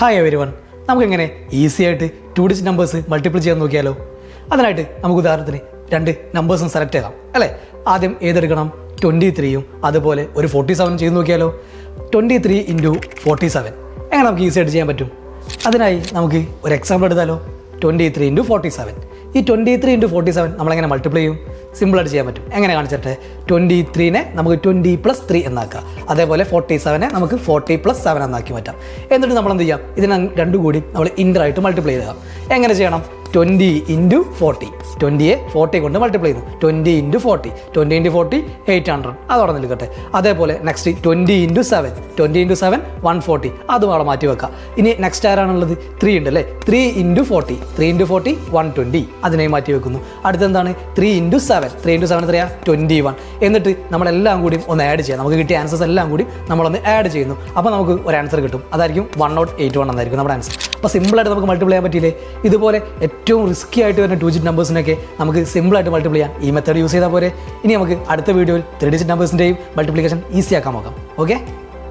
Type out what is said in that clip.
Hi everyone, നമുക്കെങ്ങനെ easy ആയിട്ട് 2 digit numbers multiple ചെയ്യാൻ നോക്കിയാലോ? അതിനായിട്ട് നമുക്ക് ഉദാഹരണത്തിന് 2 നമ്പേഴ്സും സെലക്ട് ചെയ്യാം അല്ലേ. ആദ്യം ഏതെടുക്കണം? 23യും അതുപോലെ ഒരു 47 ചെയ്ത് നോക്കിയാലോ. 23 × 47 എങ്ങനെ നമുക്ക് ഈസി ആയിട്ട് ചെയ്യാൻ പറ്റും? അതിനായി നമുക്ക് ഒരു എക്സാമ്പിൾ എടുത്താലോ. 23 × 47. ഈ 23 × 47 നമ്മളെങ്ങനെ മൾട്ടിപ്ലൈ ചെയ്യും? സിമ്പിളായിട്ട് ചെയ്യാൻ പറ്റും. എങ്ങനെ കാണിച്ചിട്ട് 23നെ നമുക്ക് 20 + 3 എന്നാക്കാം. അതേപോലെ 47നെ നമുക്ക് 40 + 7 എന്നാക്കി മാറ്റാം. എന്നിട്ട് നമ്മൾ എന്ത് ചെയ്യാം? ഇതിനെ രണ്ടും കൂടി നമ്മൾ ഇൻ്ററായിട്ട് മൾട്ടിപ്ലൈ ചെയ്യാം. എങ്ങനെ ചെയ്യണം? 20 × 40. 20യെ 40 കൊണ്ട് മൾട്ടിപ്ലൈ ചെയ്യുന്നു. 20 × 40. 20 × 40 800. അതോടെ നിൽക്കട്ടെ. അതേപോലെ നെക്സ്റ്റ് 20 × 7. 20 × 7 140. അതും അവിടെ മാറ്റി വെക്കാം. ഇനി നെക്സ്റ്റ് ആരാണുള്ളത്? 3 ഉണ്ട് അല്ലേ. 3 × 40. 3 × 40 120. അതിനെ മാറ്റി വെക്കുന്നു. അടുത്തെന്താണ്? 3 × 7. 3 × 7 എത്രയാ? 21. എന്നിട്ട് നമ്മളെല്ലാം കൂടി ഒന്ന് ആഡ് ചെയ്യാം. നമുക്ക് കിട്ടിയ ആൻസേഴ്സ് എല്ലാം കൂടി നമ്മളൊന്ന് ആഡ് ചെയ്യുന്നു. അപ്പോൾ നമുക്ക് ഒരു ആൻസർ കിട്ടും. അതായിരിക്കും 1081 എന്നായിരിക്കും നമ്മുടെ ആൻസർ. അപ്പോൾ സിമ്പിളായിട്ട് നമുക്ക് മൾട്ടിപ്ലൈ ചെയ്യാൻ പറ്റിയില്ലേ? ഇതുപോലെ ഏറ്റവും റിസ്കി ആയിട്ട് വരുന്ന 2 ഡിജിറ്റ് നമ്പേഴ്സിനൊക്കെ നമുക്ക് സിമ്പിളായിട്ട് മൾട്ടിപ്ലൈ ചെയ്യാം. ഈ മെത്തേഡ് യൂസ് ചെയ്താൽ പോരെ. ഇനി നമുക്ക് അടുത്ത വീഡിയോയിൽ 3 ഡിജിറ്റ് നമ്പേഴ്സിൻ്റെയും മൾട്ടിപ്ലിക്കേഷൻ ഈസി ആക്കാൻ നോക്കാം. ഓക്കെ.